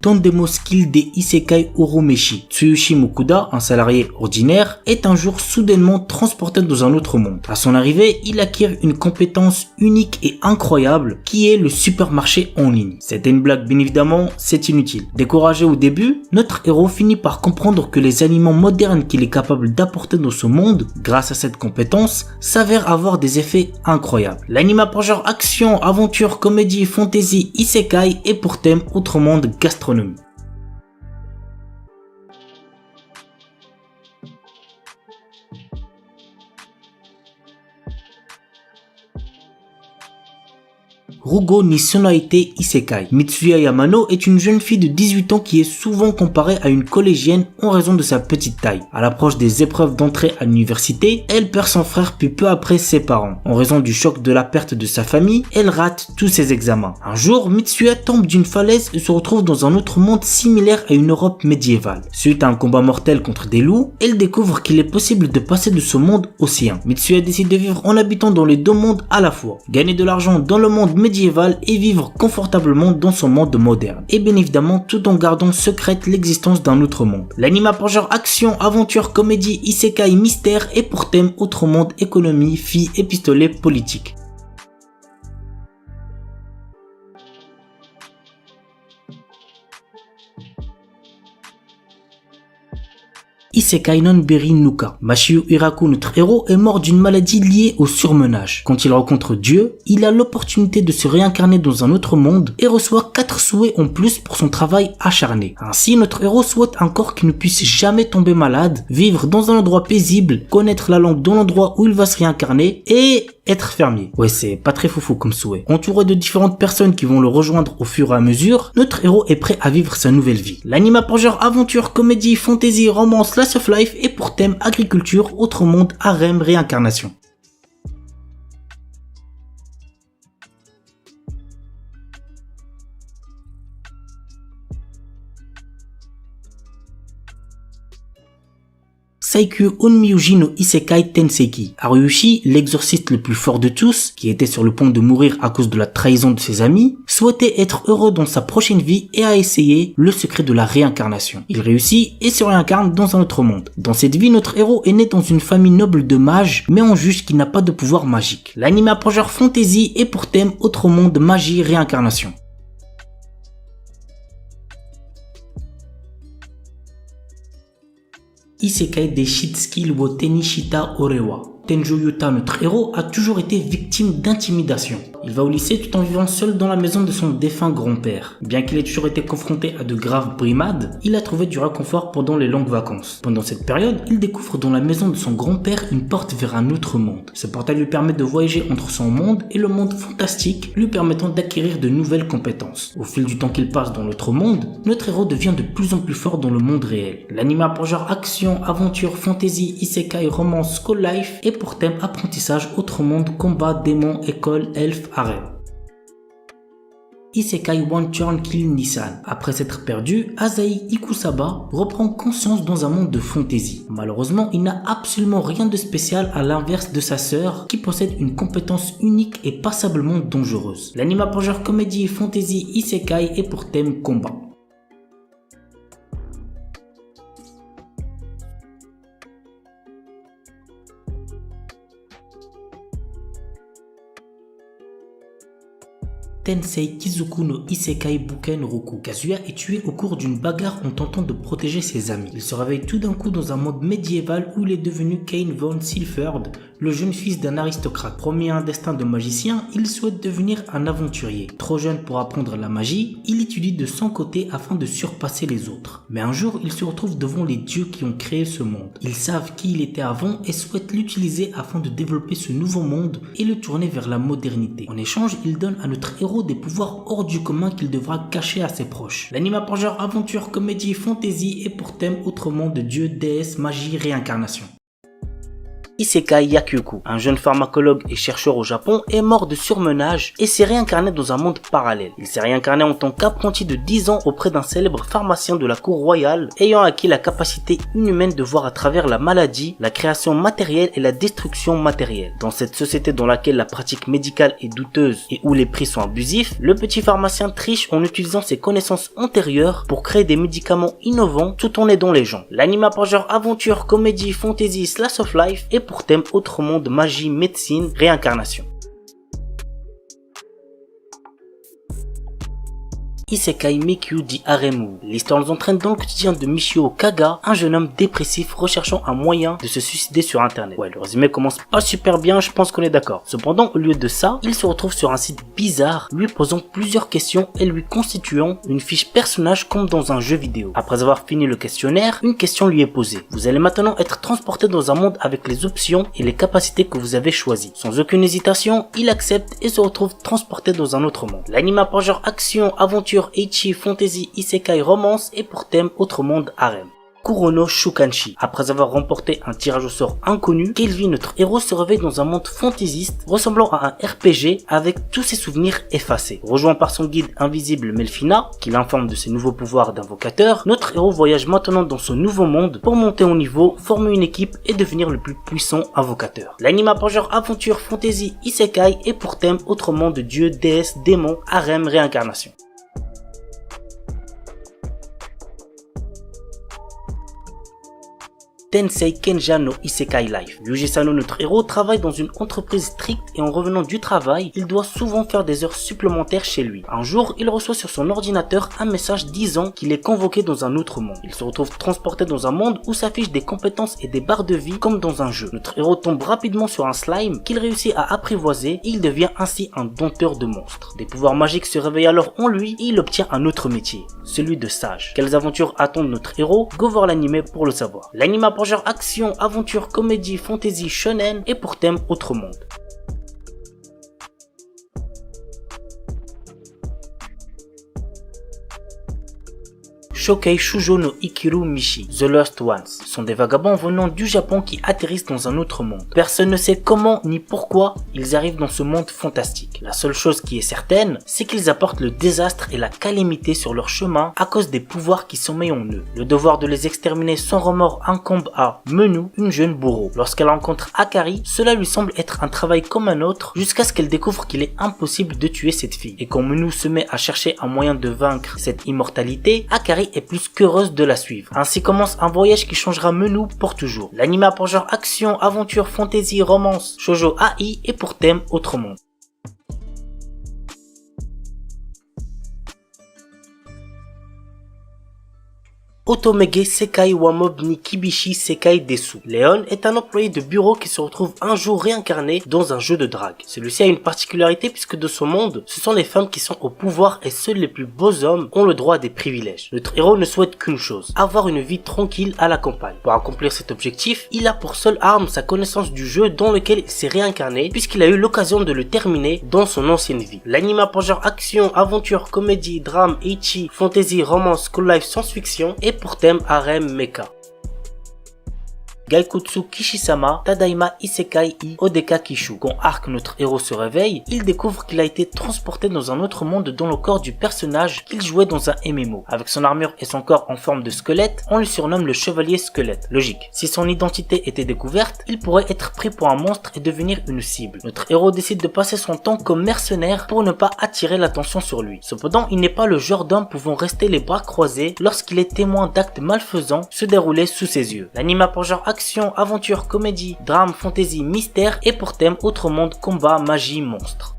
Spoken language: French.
Tondemo Skill des Isekai Urumeshi. Tsuyoshi Mokuda, un salarié ordinaire, est un jour soudainement transporté dans un autre monde. À son arrivée, il acquiert une compétence unique et incroyable qui est le supermarché en ligne. C'était une blague, bien évidemment, c'est inutile. Découragé au début, notre héros finit par comprendre que les aliments modernes qu'il est capable d'apporter dans ce monde, grâce à cette compétence, s'avèrent avoir des effets incroyables. L'anime a pour genre action, aventure, comédie, fantasy, isekai et pour thème autre monde, gastronomie. Rugo ni Sonoite Isekai. Mitsuya Yamano est une jeune fille de 18 ans qui est souvent comparée à une collégienne en raison de sa petite taille. À l'approche des épreuves d'entrée à l'université, elle perd son frère puis peu après ses parents. En raison du choc de la perte de sa famille, elle rate tous ses examens. Un jour, Mitsuya tombe d'une falaise et se retrouve dans un autre monde similaire à une Europe médiévale. Suite à un combat mortel contre des loups, elle découvre qu'il est possible de passer de ce monde au sien. Mitsuya décide de vivre en habitant dans les deux mondes à la fois. Gagner de l'argent dans le monde médiéval et vivre confortablement dans son monde moderne. Et bien évidemment tout en gardant secrète l'existence d'un autre monde. L'anime a pour genre action, aventure, comédie, isekai, mystère et pour thème autre monde, économie, filles et pistolet politique. Isekai non Beri Nuka. Mashiu Hiraku, notre héros, est mort d'une maladie liée au surmenage. Quand il rencontre Dieu, il a l'opportunité de se réincarner dans un autre monde et reçoit 4 souhaits en plus pour son travail acharné. Ainsi, notre héros souhaite un corps qui ne puisse jamais tomber malade, vivre dans un endroit paisible, connaître la langue dans l'endroit où il va se réincarner et être fermier. Ouais, c'est pas très foufou comme souhait. Entouré de différentes personnes qui vont le rejoindre au fur et à mesure, notre héros est prêt à vivre sa nouvelle vie. L'anime a pour genre aventure, comédie, fantasy, romance, slice of life et pour thème agriculture, autre monde, harem, réincarnation. Saikyu Onmyuji no Isekai Tenseki. Haruyushi, l'exorciste le plus fort de tous, qui était sur le point de mourir à cause de la trahison de ses amis, souhaitait être heureux dans sa prochaine vie et a essayé le secret de la réincarnation. Il réussit et se réincarne dans un autre monde. Dans cette vie, notre héros est né dans une famille noble de mages, mais en juge qui n'a pas de pouvoir magique. L'anime a pour genre fantasy et pour thème autre monde, magie, réincarnation. Isekai des Shitsuki wo Tenishita Orewa. Tenjo Yuta, notre héros, a toujours été victime d'intimidation. Il va au lycée tout en vivant seul dans la maison de son défunt grand-père. Bien qu'il ait toujours été confronté à de graves brimades, il a trouvé du réconfort pendant les longues vacances. Pendant cette période, il découvre dans la maison de son grand-père une porte vers un autre monde. Ce portail lui permet de voyager entre son monde et le monde fantastique, lui permettant d'acquérir de nouvelles compétences. Au fil du temps qu'il passe dans l'autre monde, notre héros devient de plus en plus fort dans le monde réel. L'anime a pour genre action, aventure, fantasy, isekai, romance, school life et pour thème apprentissage, autre monde, combat, démon, école, elfe, harem. Isekai One Turn Kill Nissan. Après s'être perdu, Asahi Ikusaba reprend conscience dans un monde de fantasy. Malheureusement, il n'a absolument rien de spécial à l'inverse de sa sœur qui possède une compétence unique et passablement dangereuse. L'anime a pour genre comédie, fantasy, isekai et pour thème combat. Tensei Kizuku no Isekai Buken Roku. Kazuya est tué au cours d'une bagarre en tentant de protéger ses amis. Il se réveille tout d'un coup dans un monde médiéval où il est devenu Kane von Silford, le jeune fils d'un aristocrate. Promis à un destin de magicien, il souhaite devenir un aventurier. Trop jeune pour apprendre la magie, il étudie de son côté afin de surpasser les autres. Mais un jour, il se retrouve devant les dieux qui ont créé ce monde. Ils savent qui il était avant et souhaitent l'utiliser afin de développer ce nouveau monde et le tourner vers la modernité. En échange, il donne à notre héros des pouvoirs hors du commun qu'il devra cacher à ses proches. L'anime a pour genre aventure, comédie, fantasy et pour thème autre monde, dieu, déesse, magie, réincarnation. Isekai Yakyuku, un jeune pharmacologue et chercheur au Japon, est mort de surmenage et s'est réincarné dans un monde parallèle. Il s'est réincarné en tant qu'apprenti de 10 ans auprès d'un célèbre pharmacien de la cour royale, ayant acquis la capacité inhumaine de voir à travers la maladie, la création matérielle et la destruction matérielle. Dans cette société dans laquelle la pratique médicale est douteuse et où les prix sont abusifs, le petit pharmacien triche en utilisant ses connaissances antérieures pour créer des médicaments innovants tout en aidant les gens. L'anime a pour genre aventure, comédie, fantasy, slice of life et pour thème autre monde, magie, médecine, réincarnation. Isekai Mikyu di Haremu. L'histoire nous entraîne dans le quotidien de Michio Kaga, un jeune homme dépressif recherchant un moyen de se suicider sur internet. Ouais, le résumé commence pas super bien, je pense qu'on est d'accord. Cependant, au lieu de ça, il se retrouve sur un site bizarre, lui posant plusieurs questions et lui constituant une fiche personnage comme dans un jeu vidéo. Après avoir fini le questionnaire, une question lui est posée. Vous allez maintenant être transporté dans un monde avec les options et les capacités que vous avez choisies. Sans aucune hésitation, il accepte et se retrouve transporté dans un autre monde. L'anime a pour genre action, aventure, ecchi, fantasy, isekai, romance et pour thème autre monde harem. Kurono Shukanshi. Après avoir remporté un tirage au sort inconnu, Kelvin, notre héros, se réveille dans un monde fantaisiste ressemblant à un RPG avec tous ses souvenirs effacés. Rejoint par son guide invisible Melfina, qui l'informe de ses nouveaux pouvoirs d'invocateur, notre héros voyage maintenant dans ce nouveau monde pour monter au niveau, former une équipe et devenir le plus puissant invocateur. L'anime a pour genre aventure, fantasy, isekai et pour thème autre monde de dieux, déesses, démons, harem, réincarnation. Tensei Kenja no Isekai Life. Yuji Sano, notre héros, travaille dans une entreprise stricte et en revenant du travail, il doit souvent faire des heures supplémentaires chez lui. Un jour, il reçoit sur son ordinateur un message disant qu'il est convoqué dans un autre monde. Il se retrouve transporté dans un monde où s'affichent des compétences et des barres de vie comme dans un jeu. Notre héros tombe rapidement sur un slime qu'il réussit à apprivoiser et il devient ainsi un dompteur de monstres. Des pouvoirs magiques se réveillent alors en lui et il obtient un autre métier, celui de sage. Quelles aventures attendent notre héros? Go voir l'anime pour le savoir. L'anime a pour genre action, aventure, comédie, fantasy, shonen et pour thème autre monde. Shokei Shujo no Ikiru Mishi, The Lost Ones, sont des vagabonds venant du Japon qui atterrissent dans un autre monde. Personne ne sait comment ni pourquoi ils arrivent dans ce monde fantastique. La seule chose qui est certaine, c'est qu'ils apportent le désastre et la calamité sur leur chemin à cause des pouvoirs qui sommeillent en eux. Le devoir de les exterminer sans remords incombe à Menu, une jeune bourreau. Lorsqu'elle rencontre Akari, cela lui semble être un travail comme un autre jusqu'à ce qu'elle découvre qu'il est impossible de tuer cette fille. Et quand Menu se met à chercher un moyen de vaincre cette immortalité, Akari est plus qu'heureuse de la suivre. Ainsi commence un voyage qui changera Menu pour toujours. L'anime a pour genre action, aventure, fantasy, romance, shoujo AI et pour thème autre monde. Otomege Sekai wa Mob ni Kibishi Sekai Desu. Léon est un employé de bureau qui se retrouve un jour réincarné dans un jeu de drague. Celui-ci a une particularité puisque de son monde, ce sont les femmes qui sont au pouvoir et seuls les plus beaux hommes ont le droit à des privilèges. Notre héros ne souhaite qu'une chose, avoir une vie tranquille à la campagne. Pour accomplir cet objectif, il a pour seule arme sa connaissance du jeu dans lequel il s'est réincarné puisqu'il a eu l'occasion de le terminer dans son ancienne vie. L'anime a pour genre action, aventure, comédie, drame, ecchi, fantasy, romance, school life, science-fiction et pour thème harem mecha. Gaikutsu Kishisama Tadaima Isekai I Odeka Kishu. Quand Arc, notre héros, se réveille, il découvre qu'il a été transporté dans un autre monde dans le corps du personnage qu'il jouait dans un MMO. Avec son armure et son corps en forme de squelette, on le surnomme le chevalier squelette. Logique. Si son identité était découverte, il pourrait être pris pour un monstre et devenir une cible. Notre héros décide de passer son temps comme mercenaire pour ne pas attirer l'attention sur lui. Cependant, il n'est pas le genre d'homme pouvant rester les bras croisés lorsqu'il est témoin d'actes malfaisants se dérouler sous ses yeux. L'anime a pour genre action, aventure, comédie, drame, fantasy, mystère et pour thème autre monde, combat, magie, monstre.